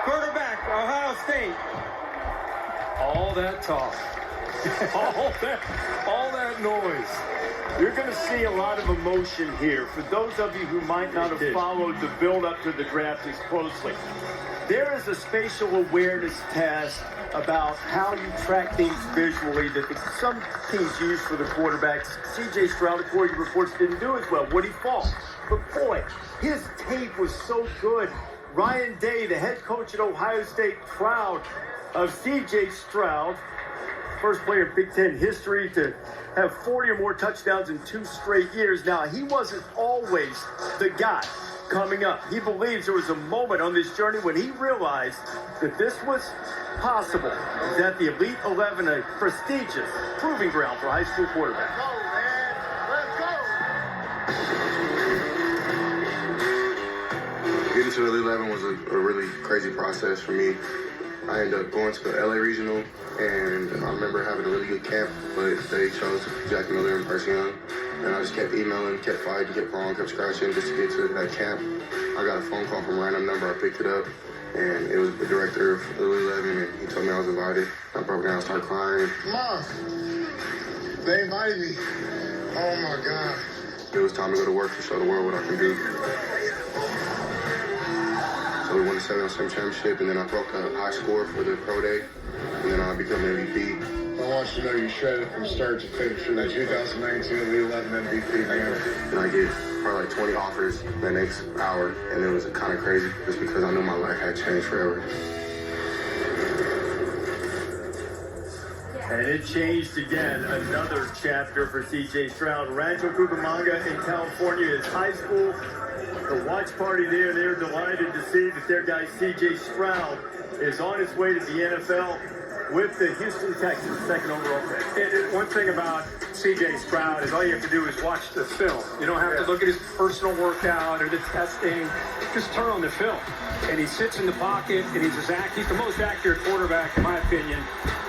Quarterback, Ohio State. All that talk. all that noise. You're going to see a lot of emotion here. For those of you who might not have followed the build-up to the draft as closely, there is a spatial awareness test about how you track things visually that some teams use for the quarterbacks. C.J. Stroud, according to reports, didn't do as well. Would he fall? But boy, his tape was so good. Ryan Day, the head coach at Ohio State, proud of C.J. Stroud. First player in Big Ten history to have 40 or more touchdowns in 2 straight years. Now, he wasn't always the guy coming up. He believes there was a moment on this journey when he realized that this was possible. He's at the Elite 11, a prestigious proving ground for high school quarterbacks. Getting to the Elite 11 was a really crazy process for me. I ended up going to the LA Regional, and I remember having a really good camp, but they chose Jack Miller and Percy Young. And I just kept emailing, kept fighting, kept calling, kept scratching just to get to that camp. I got a phone call from a random number. I picked it up, and it was the director of the Elite 11, and he told me I was invited. I broke down, started crying. Mom, they invited me. Oh my God. It was time to go to work to show the world what I can do. So we won the 7-on-7 championship, and then I broke the high score for the pro day, and then I became MVP. I want you to know you shredded from start to finish for that 2019 Elite 11 MVP, man. And I get probably like 20 offers the next hour, and it was kind of crazy just because I knew my life had changed forever. And it changed again. Another chapter for C.J. Stroud. Rancho Cucamonga in California is high school. The watch party there, they're delighted to see that their guy C.J. Stroud is on his way to the NFL with the Houston Texans, second overall pick. One thing about C.J. Stroud is all you have to do is watch the film. You don't have to look at his personal workout or the testing. Just turn on the film. And he sits in the pocket, and he's the most accurate quarterback, in my opinion,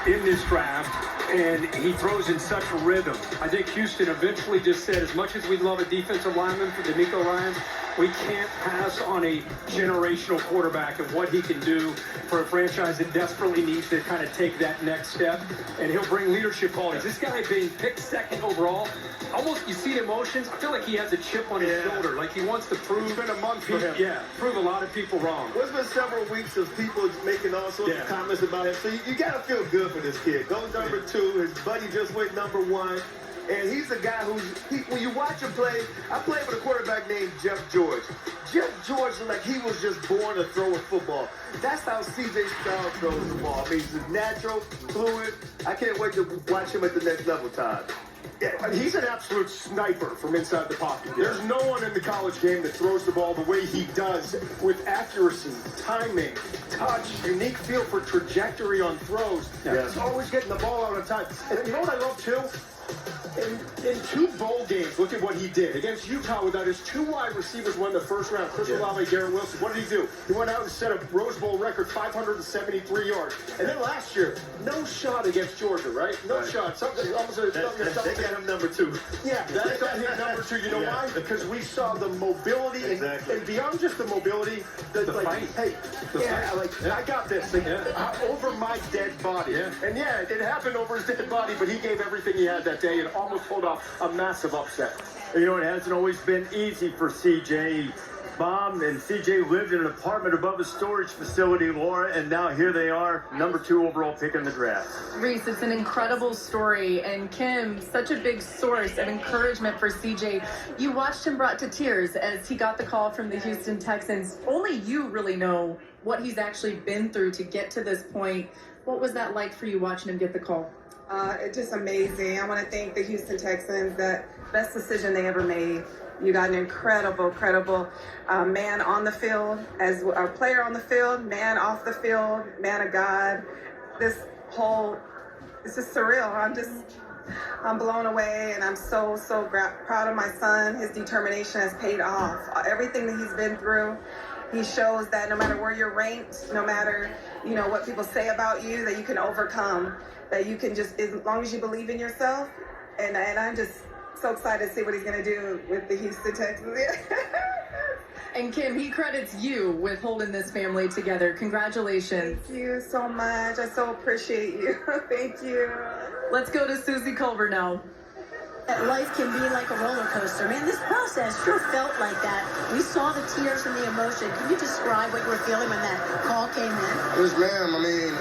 in this draft. And he throws in such a rhythm. I think Houston eventually just said, as much as we love a defensive lineman for D'Amico Ryans, we can't pass on a generational quarterback and what he can do for a franchise that desperately needs to kind of take that next step. And he'll bring leadership qualities. This guy being picked second overall, almost you see the emotions. I feel like he has a chip on his shoulder. Like he wants to prove. It's been a month for him. Yeah, prove a lot of people wrong. Well, it's been several weeks of people making all sorts of comments about him. So you got to feel good for this kid. Go number 2. His buddy just went number 1. And he's a guy when you watch him play, I played with a quarterback named Jeff George. Jeff George looked like he was just born to throw a football. That's how C.J. Stroud throws the ball. I mean, he's natural, fluid. I can't wait to watch him at the next level, Todd. Yeah, he's an absolute sniper from inside the pocket. There's no one in the college game that throws the ball the way he does, with accuracy, timing, touch, unique feel for trajectory on throws. He's always getting the ball out on time. And you know what I love, too? In 2 bowl games, look at what he did. Against Utah, without his 2 wide receivers won the first round, Chris Olave, Garrett Wilson. What did he do? He went out and set a Rose Bowl record, 573 yards. And then last year, no shot against Georgia, right? No shot. Something almost they got him number 2. Yeah, that's on him number 2. You know why? Because we saw the mobility and beyond just the mobility, the fight. Hey, I got this thing over my dead body. And it happened over his dead body, but he gave everything he had that day and almost pulled off a massive upset. You know, it hasn't always been easy for C.J. Mom and C.J. lived in an apartment above a storage facility, Laura, and now here they are, number 2 overall pick in the draft. Reese, it's an incredible story, and Kim, such a big source of encouragement for C.J. You watched him brought to tears as he got the call from the Houston Texans. Only you really know what he's actually been through to get to this point. What was that like for you watching him get the call? It's just amazing. I want to thank the Houston Texans. The best decision they ever made. You got an incredible man on the field, as a player on the field, man off the field, man of God. It's just surreal. I'm blown away, and I'm so proud of my son. His determination has paid off. Everything that he's been through, he shows that no matter where you're ranked, no matter what people say about you, that you can overcome. That you can just, as long as you believe in yourself, and I'm just so excited to see what he's going to do with the Houston Texans. And Kim, he credits you with holding this family together. Congratulations. Thank you so much. I so appreciate you. Thank you. Let's go to Susie Culver now. That life can be like a roller coaster. Man, this process sure felt like that. We saw the tears and the emotion. Can you describe what you were feeling when that call came in? Yes, ma'am. I mean,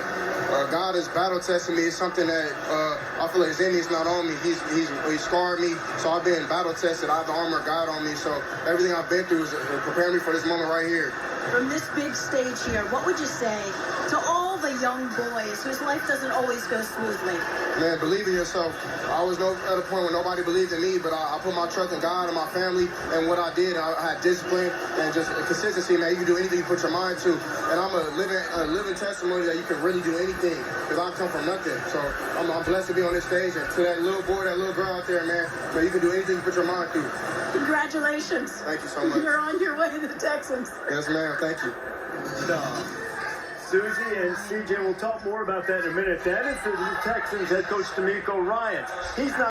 God is battle testing me. It's something that I feel like his enemy's not on me. He scarred me, so I've been battle tested. I have the armor of God on me, so everything I've been through is preparing me for this moment right here. From this big stage here, what would you say to all the young boys whose life doesn't always go smoothly? Man, believe in yourself. I was at a point where nobody believed in me, but I put my trust in God and my family and what I did. I had discipline and just consistency, man. You can do anything you put your mind to. And I'm a living testimony that you can really do anything because I come from nothing. So I'm blessed to be on this stage. And to that little boy, that little girl out there, man, you can do anything you put your mind to. Congratulations. Thank you so much. You're on your way to the Texans. Yes, ma'am. Thank you. Susie and CJ will talk more about that in a minute. That is the Texans head coach D'Amico Ryan. He's not